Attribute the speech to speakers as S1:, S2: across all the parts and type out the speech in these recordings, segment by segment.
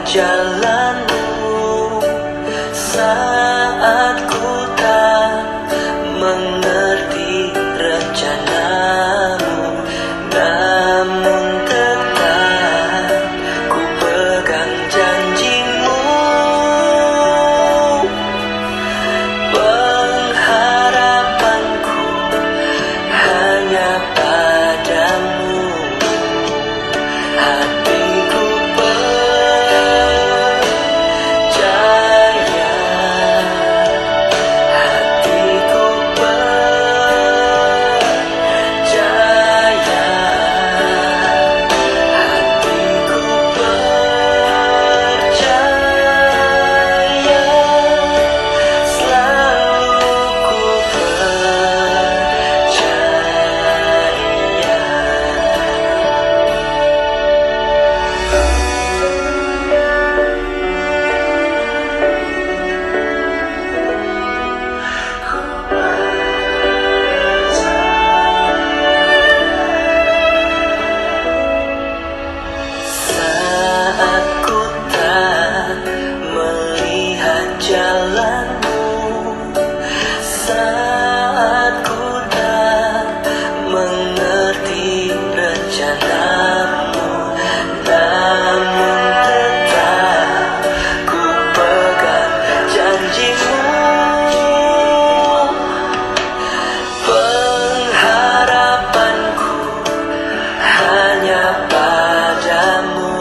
S1: jalanmu saat ku tak mengerti rencanamu, namun tetap ku pegang janjimu. Pengharapanku hanya padamu. Hatiku percaya, hatiku percaya, hatiku percaya, selalu ku saat ku tak melihat jalanmu, saat ku tak mengerti rencanamu, namun tetap ku pegang janjimu. Pengharapanku hanya padamu.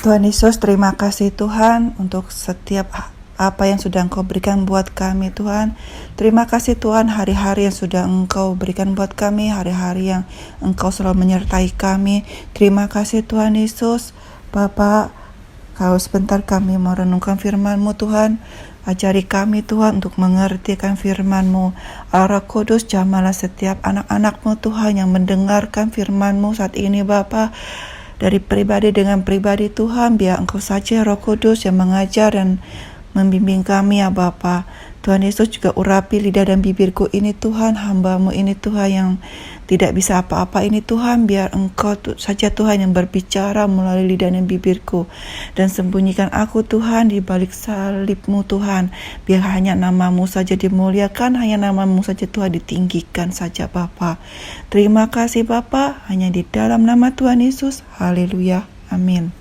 S2: Tuhan Yesus, terima kasih Tuhan untuk setiap apa yang sudah Engkau berikan buat kami Tuhan. Terima kasih Tuhan hari-hari yang sudah Engkau berikan buat kami, hari-hari yang Engkau selalu menyertai kami. Terima kasih Tuhan Yesus. Bapa, kalau sebentar kami mau renungkan firman-Mu Tuhan, ajari kami Tuhan untuk mengertikan firman-Mu. Roh Kudus, jamalah setiap anak-anak-Mu Tuhan yang mendengarkan firman-Mu saat ini Bapa. Dari pribadi dengan pribadi Tuhan, biar Engkau saja Roh Kudus yang mengajar dan membimbing kami ya Bapa. Tuhan Yesus juga urapi lidah dan bibirku ini Tuhan, hamba-Mu ini Tuhan yang tidak bisa apa-apa ini Tuhan, biar Engkau saja Tuhan yang berbicara melalui lidah dan bibirku, dan sembunyikan aku Tuhan di balik salib-Mu Tuhan, biar hanya nama-Mu saja dimuliakan, hanya nama-Mu saja Tuhan ditinggikan saja Bapa. Terima kasih Bapa, hanya di dalam nama Tuhan Yesus. Haleluya, amin.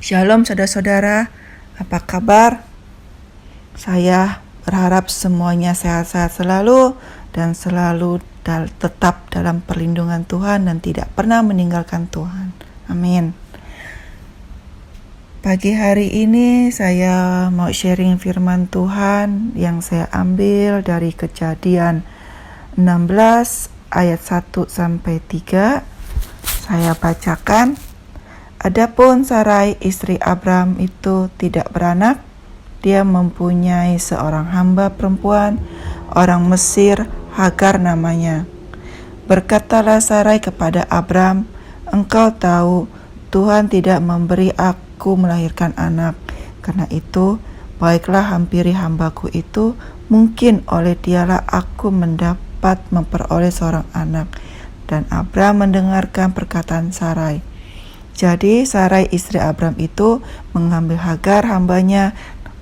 S2: Shalom saudara-saudara, apa kabar? Saya berharap semuanya sehat-sehat selalu dan selalu tetap dalam perlindungan Tuhan dan tidak pernah meninggalkan Tuhan. Amin. Pagi hari ini saya mau sharing firman Tuhan yang saya ambil dari Kejadian 16 ayat 1 sampai 3. Saya bacakan. Adapun Sarai istri Abram itu tidak beranak. Dia mempunyai seorang hamba perempuan, orang Mesir, Hagar namanya. Berkatalah Sarai kepada Abram, "Engkau tahu, Tuhan tidak memberi aku melahirkan anak. Karena itu, baiklah hampiri hambaku itu, mungkin oleh dialah aku mendapat memperoleh seorang anak." Dan Abram mendengarkan perkataan Sarai. Jadi Sarai istri Abram itu mengambil Hagar hambanya,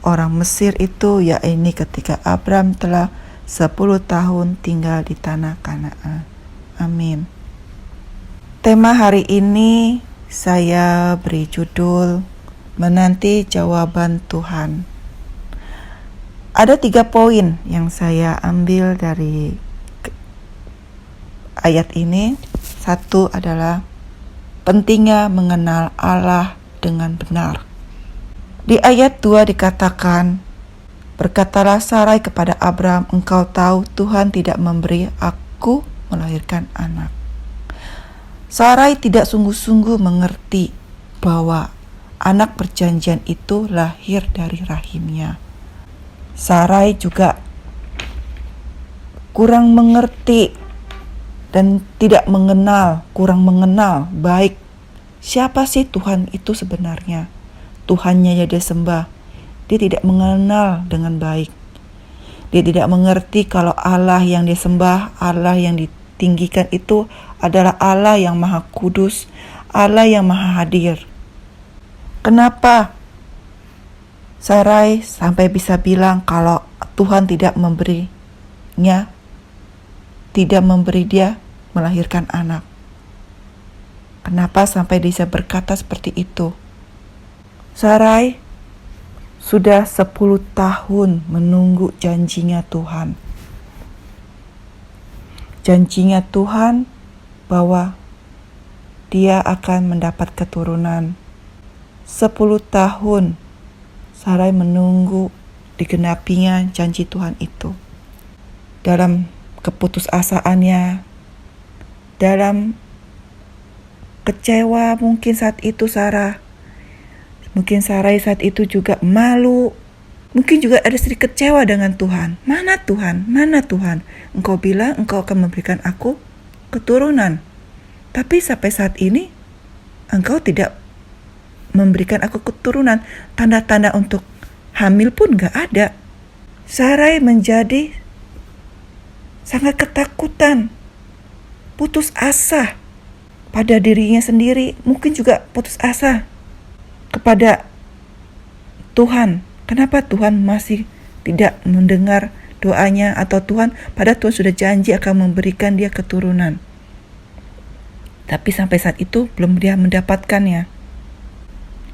S2: orang Mesir itu, yakni ketika Abram telah 10 tahun tinggal di tanah Kanaan. Amin. Tema hari ini saya beri judul Menanti Jawaban Tuhan. Ada 3 poin yang saya ambil dari ayat ini. Satu adalah pentingnya mengenal Allah dengan benar. Di ayat 2 dikatakan, berkatalah Sarai kepada Abram, "Engkau tahu Tuhan tidak memberi aku melahirkan anak." Sarai tidak sungguh-sungguh mengerti bahwa anak perjanjian itu lahir dari rahimnya. Sarai juga kurang mengerti dan kurang mengenal baik siapa sih Tuhan itu sebenarnya. Tuhannya yang dia sembah, dia tidak mengenal dengan baik. Dia tidak mengerti kalau Allah yang dia sembah, Allah yang ditinggikan itu adalah Allah yang maha kudus, Allah yang maha hadir. Kenapa Sarai sampai bisa bilang kalau Tuhan tidak memberi dia melahirkan anak? Kenapa sampai bisa berkata seperti itu? Sarai sudah 10 tahun menunggu janjinya Tuhan. Janjinya Tuhan bahwa dia akan mendapat keturunan. 10 tahun Sarai menunggu digenapinya janji Tuhan itu. Dalam keputusasaannya, dalam kecewa mungkin saat itu Mungkin Sarai saat itu juga malu. Mungkin juga ada sedikit kecewa dengan Tuhan. Mana Tuhan? Mana Tuhan? Engkau bilang Engkau akan memberikan aku keturunan. Tapi sampai saat ini Engkau tidak memberikan aku keturunan. Tanda-tanda untuk hamil pun gak ada. Sarai menjadi sangat ketakutan. Putus asa pada dirinya sendiri. Mungkin juga putus asa kepada Tuhan. Kenapa Tuhan masih tidak mendengar doanya, atau Tuhan sudah janji akan memberikan dia keturunan, tapi sampai saat itu belum dia mendapatkannya.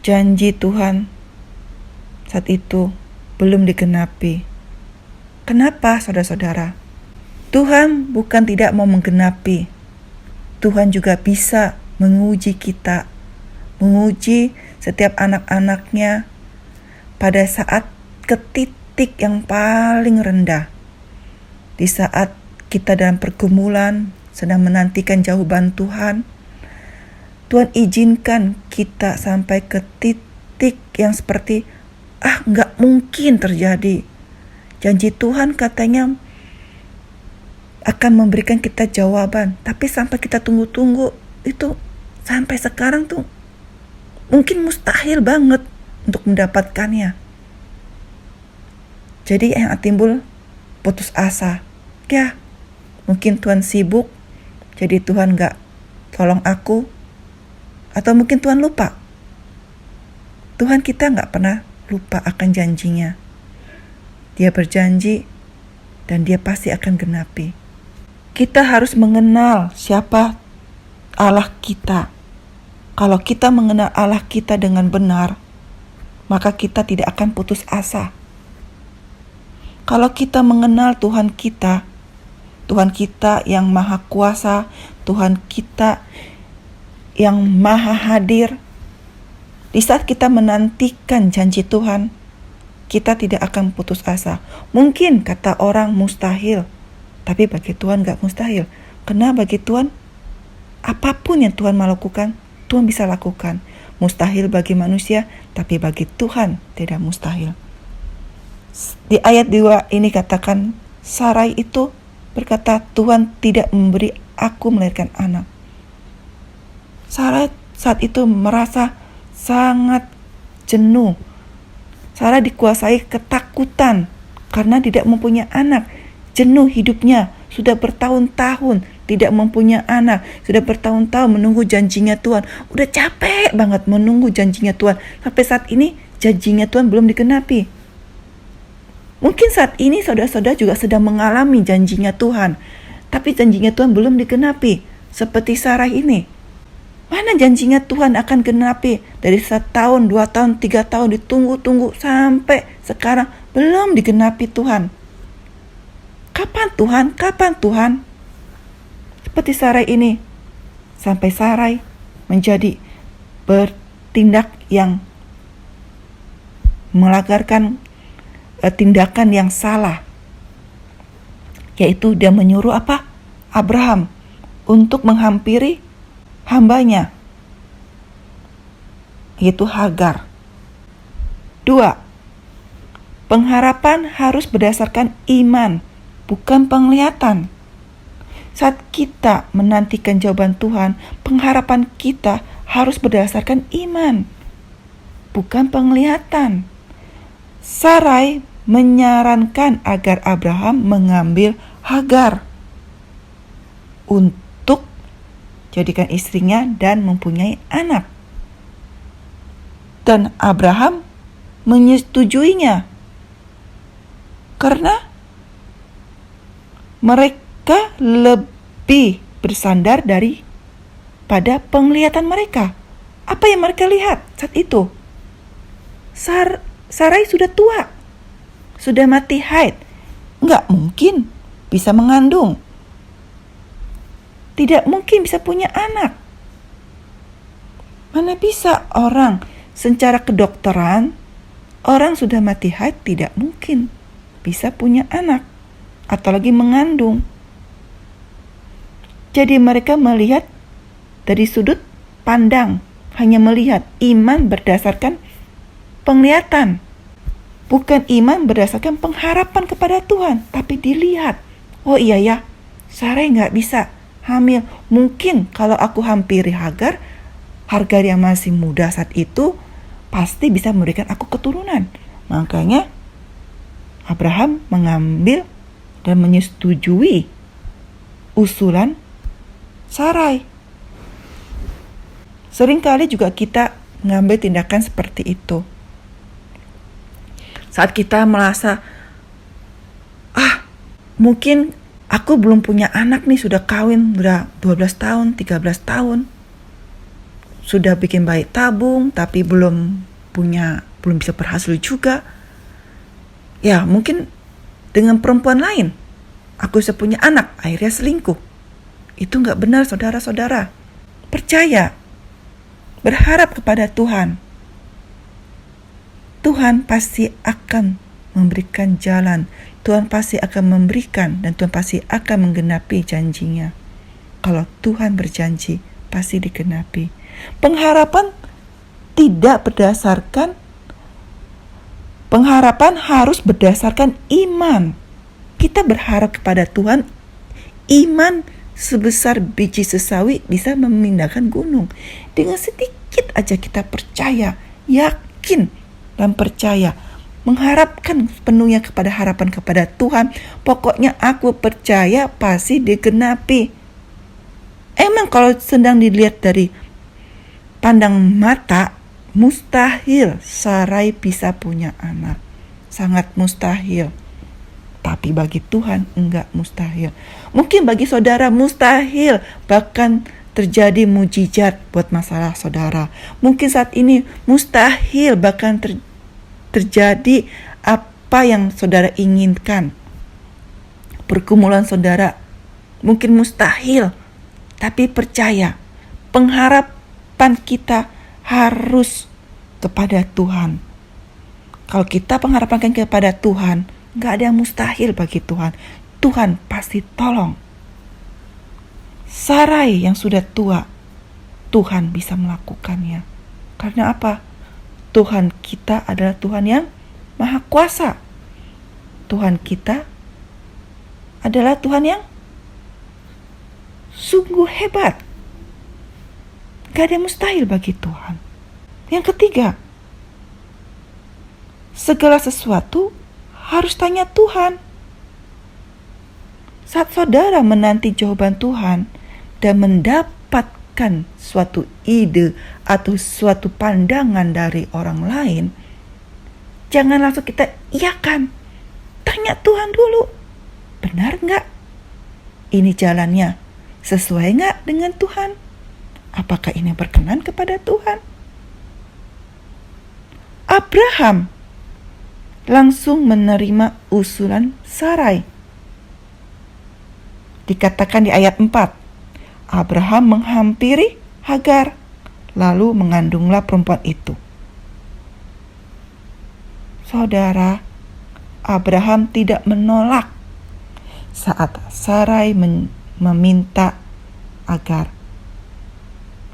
S2: Janji Tuhan saat itu belum digenapi. Kenapa saudara-saudara? Tuhan bukan tidak mau menggenapi. Tuhan juga bisa menguji kita, menguji setiap anak-anaknya pada saat ke titik yang paling rendah. Di saat kita dalam pergumulan, sedang menantikan jawaban Tuhan, Tuhan izinkan kita sampai ke titik yang seperti, nggak mungkin terjadi. Janji Tuhan katanya akan memberikan kita jawaban, tapi sampai kita tunggu-tunggu itu sampai sekarang tuh mungkin mustahil banget untuk mendapatkannya. Jadi yang timbul putus asa. Ya, mungkin Tuhan sibuk, jadi Tuhan gak tolong aku. Atau mungkin Tuhan lupa. Tuhan kita gak pernah lupa akan janjinya. Dia berjanji dan dia pasti akan genapi. Kita harus mengenal siapa Allah kita. Kalau kita mengenal Allah kita dengan benar, maka kita tidak akan putus asa. Kalau kita mengenal Tuhan kita yang maha kuasa, Tuhan kita yang maha hadir, di saat kita menantikan janji Tuhan, kita tidak akan putus asa. Mungkin kata orang mustahil, tapi bagi Tuhan gak mustahil. Karena bagi Tuhan, apapun yang Tuhan mau lakukan, Tuhan bisa lakukan. Mustahil bagi manusia, tapi bagi Tuhan tidak mustahil. Di ayat 2 ini katakan, Sarai itu berkata, Tuhan tidak memberi aku melahirkan anak. Sarai saat itu merasa sangat jenuh. Sarai dikuasai ketakutan karena tidak mempunyai anak. Jenuh hidupnya, sudah bertahun-tahun tidak mempunyai anak, sudah bertahun-tahun menunggu janjinya Tuhan. Udah capek banget menunggu janjinya Tuhan. Sampai saat ini janjinya Tuhan belum digenapi. Mungkin saat ini saudara-saudara juga sedang mengalami janjinya Tuhan, tapi janjinya Tuhan belum digenapi. Seperti Sarai ini. Mana janjinya Tuhan akan genapi? Dari 1 tahun, 2 tahun, 3 tahun ditunggu-tunggu sampai sekarang belum digenapi Tuhan. Kapan Tuhan? Kapan Tuhan? Seperti Sarai ini. Sampai Sarai menjadi bertindak yang melanggarkan tindakan yang salah. Yaitu dia menyuruh apa? Abraham untuk menghampiri hambanya, yaitu Hagar. 2. Pengharapan harus berdasarkan iman, bukan penglihatan. Saat kita menantikan jawaban Tuhan, pengharapan kita harus berdasarkan iman, bukan penglihatan. Sarai menyarankan agar Abraham mengambil Hagar untuk jadikan istrinya dan mempunyai anak. Dan Abraham menyetujuinya karena mereka lebih bersandar daripada penglihatan mereka. Apa yang mereka lihat saat itu? Sarai sudah tua, sudah mati haid, nggak mungkin bisa mengandung, tidak mungkin bisa punya anak. Mana bisa orang secara kedokteran, orang sudah mati haid tidak mungkin bisa punya anak, atau lagi mengandung. Jadi mereka melihat dari sudut pandang, hanya melihat iman berdasarkan penglihatan. Bukan iman berdasarkan pengharapan kepada Tuhan, tapi dilihat, oh iya ya, Sarai gak bisa hamil. Mungkin kalau aku hampiri Hagar yang masih muda saat itu, pasti bisa memberikan aku keturunan. Makanya Abraham mengambil dan menyetujui usulan Sarai. Seringkali juga kita mengambil tindakan seperti itu. Saat kita merasa, mungkin aku belum punya anak nih, sudah kawin, udah 12 tahun, 13 tahun. Sudah bikin bayi tabung, tapi belum bisa berhasil juga. Ya, mungkin dengan perempuan lain, aku bisa punya anak, akhirnya selingkuh. Itu gak benar, saudara-saudara. Percaya, berharap kepada Tuhan. Tuhan pasti akan memberikan jalan. Tuhan pasti akan memberikan dan Tuhan pasti akan menggenapi janjinya. Kalau Tuhan berjanji, pasti digenapi. Pengharapan harus berdasarkan iman. Kita berharap kepada Tuhan, iman sebesar biji sesawi bisa memindahkan gunung. Dengan sedikit aja kita percaya, yakin dan percaya, mengharapkan penuhnya kepada harapan kepada Tuhan. Pokoknya aku percaya pasti digenapi. Emang kalau sedang dilihat dari pandang mata, mustahil Sarai bisa punya anak. Sangat mustahil. Tapi bagi Tuhan enggak mustahil. Mungkin bagi saudara mustahil, bahkan terjadi mujizat buat masalah saudara. Mungkin saat ini mustahil, bahkan terjadi apa yang saudara inginkan. Pergumulan saudara mungkin mustahil, tapi percaya, pengharapan kita harus kepada Tuhan. Kalau kita pengharapan kepada Tuhan, gak ada yang mustahil bagi Tuhan. Tuhan pasti tolong. Sarai yang sudah tua, Tuhan bisa melakukannya. Karena apa? Tuhan kita adalah Tuhan yang Maha Kuasa. Tuhan kita adalah Tuhan yang sungguh hebat. Gak ada yang mustahil bagi Tuhan. Yang ketiga, segala sesuatu harus tanya Tuhan. Saat saudara menanti jawaban Tuhan dan mendapatkan suatu ide atau suatu pandangan dari orang lain, jangan langsung kita iyakan. Tanya Tuhan dulu, benar nggak? Ini jalannya sesuai nggak dengan Tuhan? Apakah ini berkenan kepada Tuhan? Abraham langsung menerima usulan Sarai. Dikatakan di ayat 4, Abraham menghampiri Hagar, lalu mengandunglah perempuan itu. Saudara, Abraham tidak menolak saat Sarai meminta Hagar.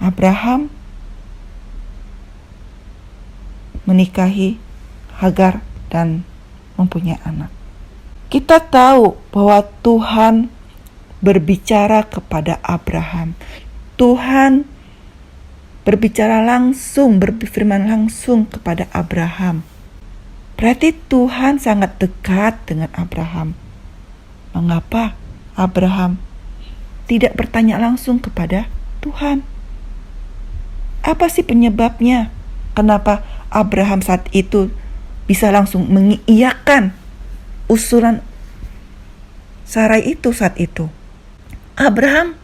S2: Abraham menikahi Hagar dan mempunyai anak. Kita tahu bahwa Tuhan berbicara kepada Abraham. Tuhan berbicara langsung, berfirman langsung kepada Abraham. Berarti Tuhan sangat dekat dengan Abraham. Mengapa Abraham tidak bertanya langsung kepada Tuhan? Apa sih penyebabnya? Kenapa Abraham saat itu bisa langsung mengiyakan usulan Sarai itu saat itu? Abraham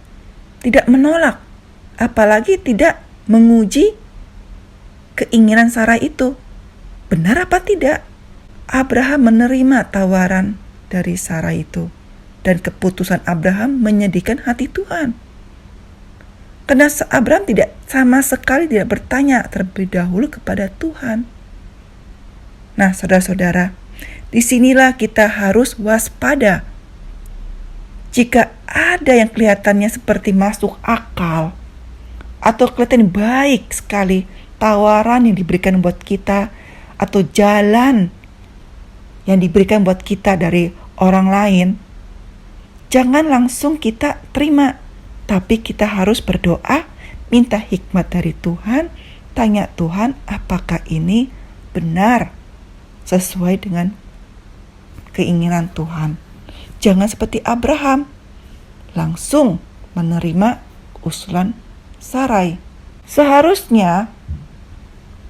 S2: tidak menolak, apalagi tidak menguji keinginan Sarai itu. Benar apa tidak? Abraham menerima tawaran dari Sarai itu, dan keputusan Abraham menyedihkan hati Tuhan. Karena Abraham sama sekali tidak bertanya terlebih dahulu kepada Tuhan. Nah, saudara-saudara, disinilah kita harus waspada. Jika ada yang kelihatannya seperti masuk akal atau kelihatan baik sekali tawaran yang diberikan buat kita atau jalan yang diberikan buat kita dari orang lain, jangan langsung kita terima. Tapi kita harus berdoa, minta hikmat dari Tuhan, tanya Tuhan apakah ini benar sesuai dengan keinginan Tuhan. Jangan seperti Abraham, langsung menerima usulan Sarai. Seharusnya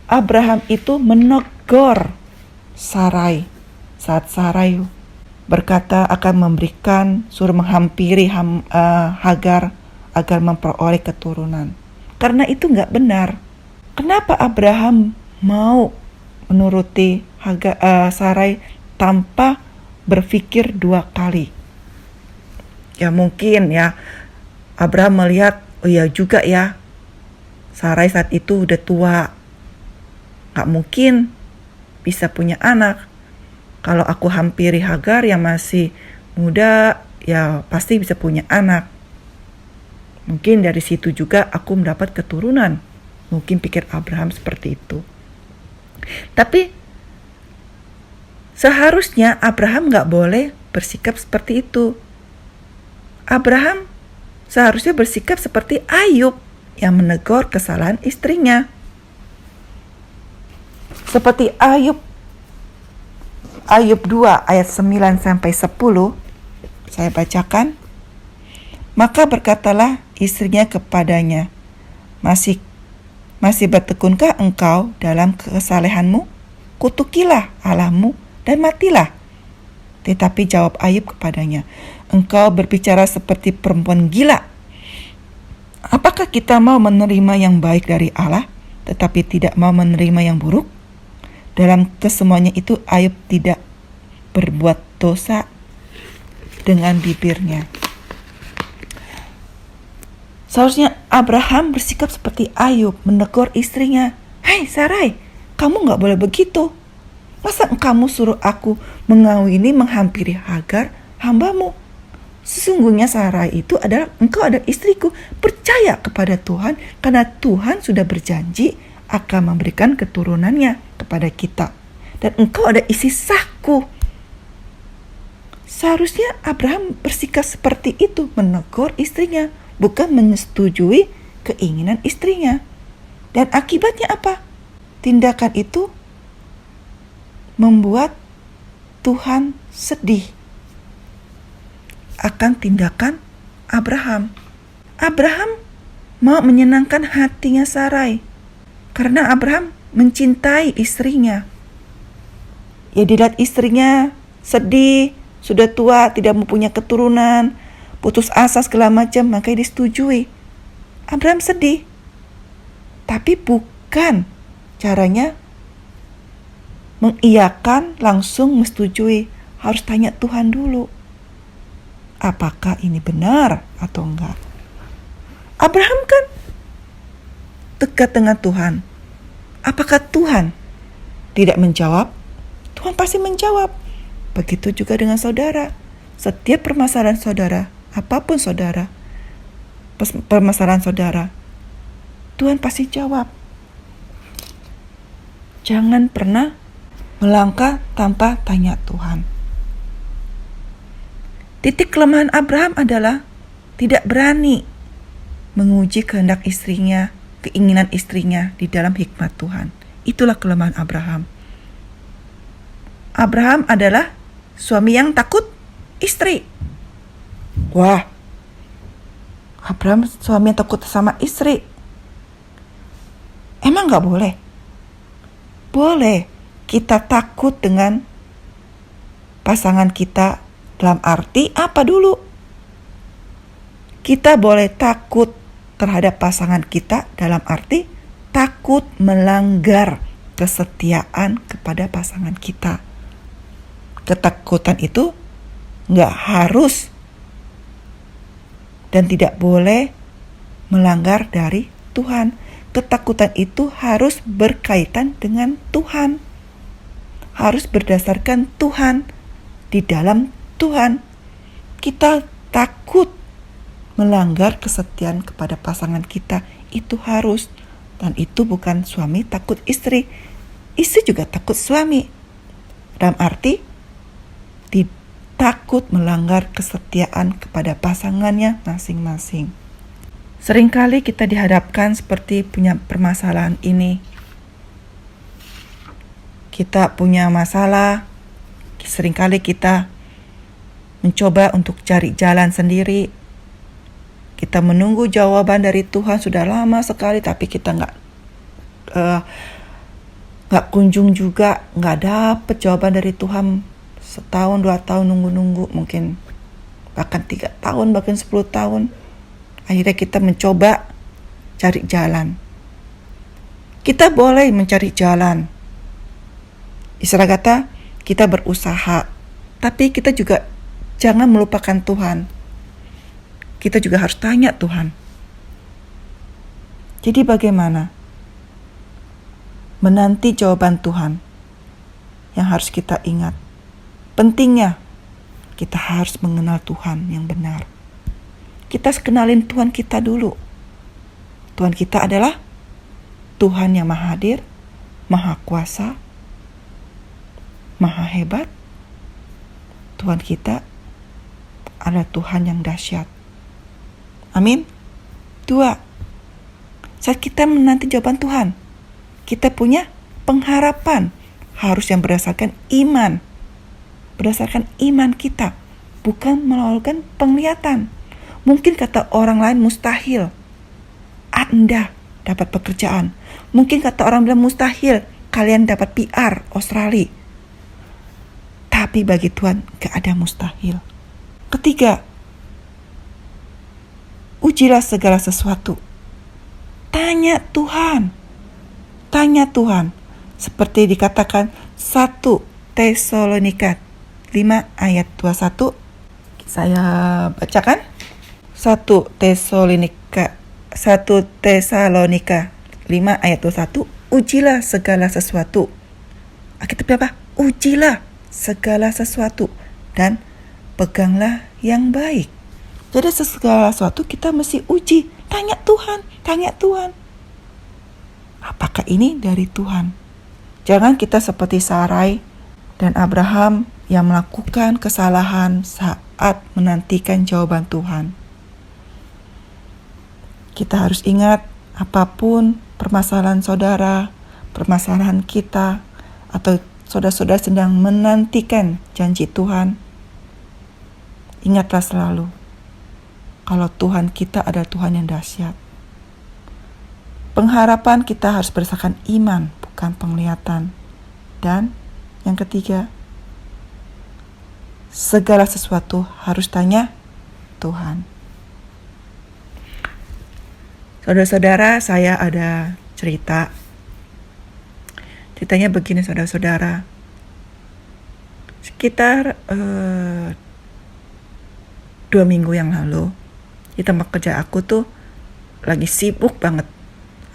S2: Abraham itu menegur Sarai saat Sarai berkata akan memberikan, suruh menghampiri Hagar agar memperoleh keturunan. Karena itu gak benar. Kenapa Abraham mau menuruti Sarai tanpa berpikir dua kali? Ya mungkin ya Abraham melihat, oh ya juga ya, Sarai saat itu udah tua, gak mungkin bisa punya anak. Kalau aku hampiri Hagar yang masih muda, ya pasti bisa punya anak. Mungkin dari situ juga aku mendapat keturunan. Mungkin pikir Abraham seperti itu. Tapi seharusnya Abraham gak boleh bersikap seperti itu. Abraham seharusnya bersikap seperti Ayub yang menegur kesalahan istrinya. Seperti Ayub 2 ayat 9 sampai 10, saya bacakan. Maka berkatalah istrinya kepadanya, Masih bertekunkah engkau dalam kesalehanmu? Kutukilah Allahmu dan matilah. Tetapi jawab Ayub kepadanya, engkau berbicara seperti perempuan gila. Apakah kita mau menerima yang baik dari Allah, tetapi tidak mau menerima yang buruk? Dalam kesemuanya itu Ayub tidak berbuat dosa dengan bibirnya. Seharusnya Abraham bersikap seperti Ayub, menegur istrinya. Hai Sarai, kamu gak boleh begitu. Masa kamu suruh aku menghampiri Hagar, hambamu? Sesungguhnya Sarai itu adalah engkau adalah istriku. Percaya kepada Tuhan, karena Tuhan sudah berjanji akan memberikan keturunannya kepada kita. Dan engkau ada isi sahku. Seharusnya Abraham bersikap seperti itu, menegur istrinya, bukan menyetujui keinginan istrinya. Dan akibatnya apa? Tindakan itu membuat Tuhan sedih akan tindakan Abraham. Abraham mau menyenangkan hatinya Sarai karena Abraham mencintai istrinya. Ya, dilihat istrinya sedih, sudah tua, tidak mempunyai keturunan, putus asa segala macam, makanya disetujui. Abraham sedih, tapi bukan caranya mengiyakan langsung menyetujui. Harus tanya Tuhan dulu, apakah ini benar atau enggak. Abraham kan dekat dengan Tuhan. Apakah Tuhan tidak menjawab? Tuhan pasti menjawab. Begitu juga dengan saudara. Setiap permasalahan saudara, apapun saudara, permasalahan saudara, Tuhan pasti jawab. Jangan pernah melangkah tanpa tanya Tuhan. Titik kelemahan Abraham adalah tidak berani menguji kehendak istrinya, keinginan istrinya di dalam hikmat Tuhan. Itulah kelemahan Abraham. Abraham adalah suami yang takut istri. Wah, Abraham suami yang takut sama istri. Emang gak boleh? Boleh. Kita takut dengan pasangan kita dalam arti apa dulu? Kita boleh takut terhadap pasangan kita dalam arti takut melanggar kesetiaan kepada pasangan kita. Ketakutan itu gak harus dan tidak boleh melanggar dari Tuhan. Ketakutan itu harus berkaitan dengan Tuhan. Harus berdasarkan Tuhan, di dalam Tuhan. Kita takut melanggar kesetiaan kepada pasangan kita, itu harus. Dan itu bukan suami takut istri, istri juga takut suami. Dalam arti takut melanggar kesetiaan kepada pasangannya masing-masing. Seringkali kita dihadapkan seperti punya permasalahan ini. Kita punya masalah, seringkali kita mencoba untuk cari jalan sendiri. Kita menunggu jawaban dari Tuhan sudah lama sekali, tapi kita nggak kunjung juga, nggak dapet jawaban dari Tuhan. Setahun, 2 tahun nunggu-nunggu, mungkin bahkan 3 tahun, bahkan 10 tahun. Akhirnya kita mencoba cari jalan. Kita boleh mencari jalan. Istilah kata, kita berusaha. Tapi kita juga jangan melupakan Tuhan. Kita juga harus tanya Tuhan. Jadi bagaimana? Menanti jawaban Tuhan yang harus kita ingat. Pentingnya kita harus mengenal Tuhan yang benar. Kita kenalin Tuhan kita dulu. Tuhan kita adalah Tuhan yang maha hadir, maha kuasa, maha hebat. Tuhan kita adalah Tuhan yang dahsyat. Amin. 2. Saat kita menanti jawaban Tuhan, kita punya pengharapan, harus yang berdasarkan iman. Berdasarkan iman kita, bukan melalui penglihatan. Mungkin kata orang lain mustahil Anda dapat pekerjaan. Mungkin kata orang bilang mustahil kalian dapat PR Australia. Tapi bagi Tuhan gak ada mustahil. 3. Ujilah segala sesuatu. Tanya Tuhan. Tanya Tuhan. Seperti dikatakan 1 Tesalonika 5 ayat 21. Saya bacakan. 1 Tesalonika 5 ayat 21. Ujilah segala sesuatu. Alkitab apa? Ujilah segala sesuatu dan peganglah yang baik. Jadi segala sesuatu kita mesti uji. Tanya Tuhan. Apakah ini dari Tuhan? Jangan kita seperti Sarai dan Abraham yang melakukan kesalahan saat menantikan jawaban Tuhan. Kita harus ingat, apapun permasalahan saudara, permasalahan kita, atau saudara-saudara sedang menantikan janji Tuhan, ingatlah selalu, kalau Tuhan kita adalah Tuhan yang dahsyat. Pengharapan kita harus berdasarkan iman, bukan penglihatan. Dan yang ketiga, segala sesuatu harus tanya Tuhan. Saudara-saudara, saya ada cerita. Ceritanya begini, saudara-saudara. Sekitar 2 minggu yang lalu, di tempat kerja aku tuh lagi sibuk banget.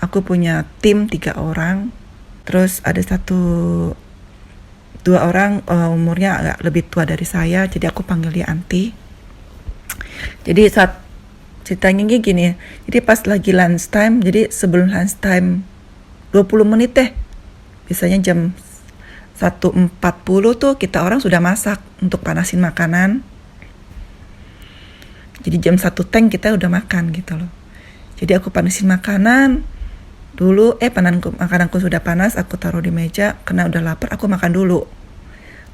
S2: Aku punya tim 3 orang. Terus ada 2 orang umurnya agak lebih tua dari saya, jadi aku panggil dia Anti. Jadi saat ceritanya gini, jadi pas lagi lunch time, jadi sebelum lunch time 20 menit deh, biasanya jam 1.40 tuh kita orang sudah masak untuk panasin makanan. Jadi jam 1 teng kita udah makan gitu loh. Jadi aku panasin makanan dulu, makananku sudah panas, aku taruh di meja, karena udah lapar aku makan dulu.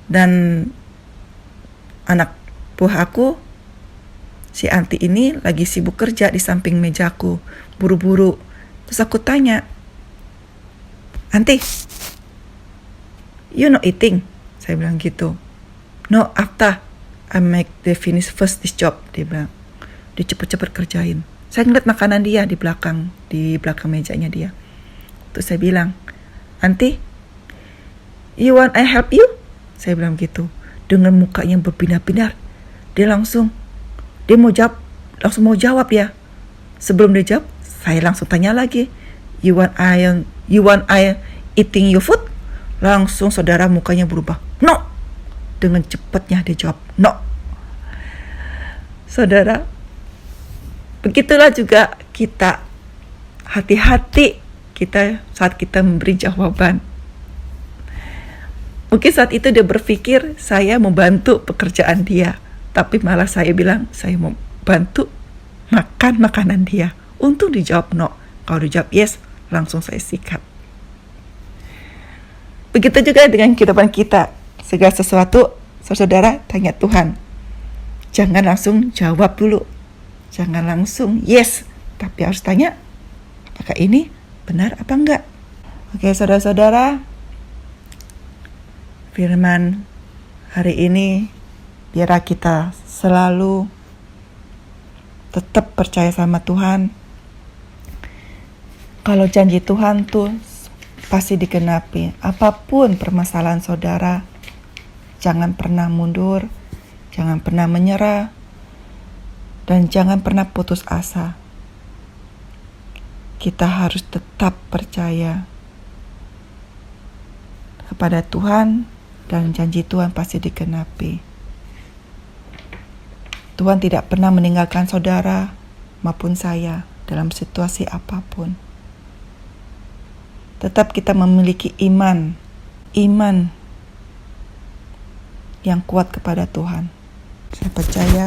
S2: Dan anak buah aku, si Anti ini lagi sibuk kerja di samping mejaku, buru-buru. Terus aku tanya, Anti, you not eating? Saya bilang gitu. No, after I make the finish first this job, dia bilang. Dia cepet-cepet kerjain. Saya ngeliat makanan dia di belakang mejanya dia. Terus saya bilang, Anti, you want I help you? Saya bilang gitu. Dengan mukanya berbinar-binar, dia langsung mau jawab ya. Sebelum dia jawab, saya langsung tanya lagi, you want I eating your food? Langsung saudara mukanya berubah. No. Dengan cepatnya dia jawab, no. Saudara, begitulah juga kita, hati-hati kita saat kita memberi jawaban. Mungkin saat itu dia berpikir saya membantu pekerjaan dia, tapi malah saya bilang saya mau bantu makan makanan dia. Untung dijawab no. Kalau dijawab yes, langsung saya sikat. Begitu juga dengan kehidupan kita. Segala sesuatu, saudara, tanya Tuhan. Jangan langsung jawab dulu. Jangan langsung yes, tapi harus tanya, apakah ini benar apa enggak? Oke, saudara-saudara, firman hari ini biarlah kita selalu tetap percaya sama Tuhan. Kalau janji Tuhan tuh pasti dikenapi. Apapun permasalahan saudara, jangan pernah mundur, jangan pernah menyerah, dan jangan pernah putus asa. kita harus tetap percaya kepada Tuhan dan janji Tuhan pasti digenapi. Tuhan tidak pernah meninggalkan saudara maupun saya dalam situasi apapun. Tetap kita memiliki iman yang kuat kepada Tuhan. Saya percaya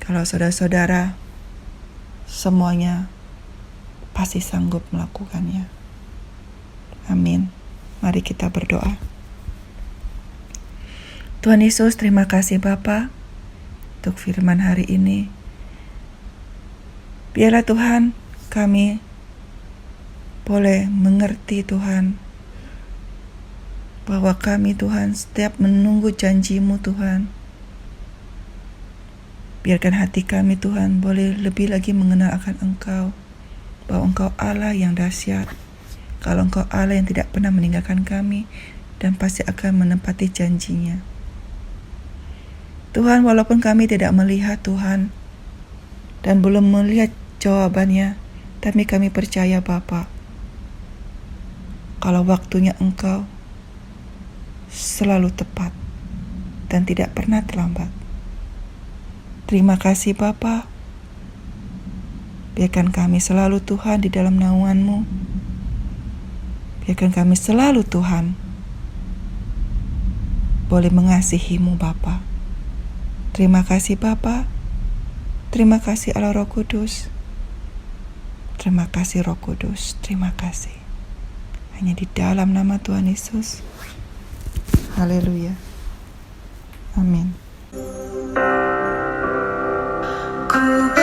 S2: kalau saudara-saudara semuanya pasti sanggup melakukannya. Amin. Mari kita berdoa. Tuhan Yesus, terima kasih Bapa untuk firman hari ini. Biarlah Tuhan kami boleh mengerti Tuhan, bahwa kami Tuhan setiap menunggu janji-Mu Tuhan. Biarkan hati kami Tuhan boleh lebih lagi mengenal akan Engkau, bahwa Engkau Allah yang dahsyat, kalau Engkau Allah yang tidak pernah meninggalkan kami dan pasti akan menepati janjinya. Tuhan, walaupun kami tidak melihat Tuhan dan belum melihat jawabannya, tapi kami percaya Bapa, kalau waktunya Engkau selalu tepat dan tidak pernah terlambat. Terima kasih Bapa. Biarkan kami selalu Tuhan di dalam naungan-Mu. Biarkan kami selalu Tuhan boleh mengasihi-Mu Bapa. Terima kasih Bapa. Terima kasih Allah Roh Kudus. Terima kasih Roh Kudus. Terima kasih. Hanya di dalam nama Tuhan Yesus. Haleluya. Amin.
S1: Ku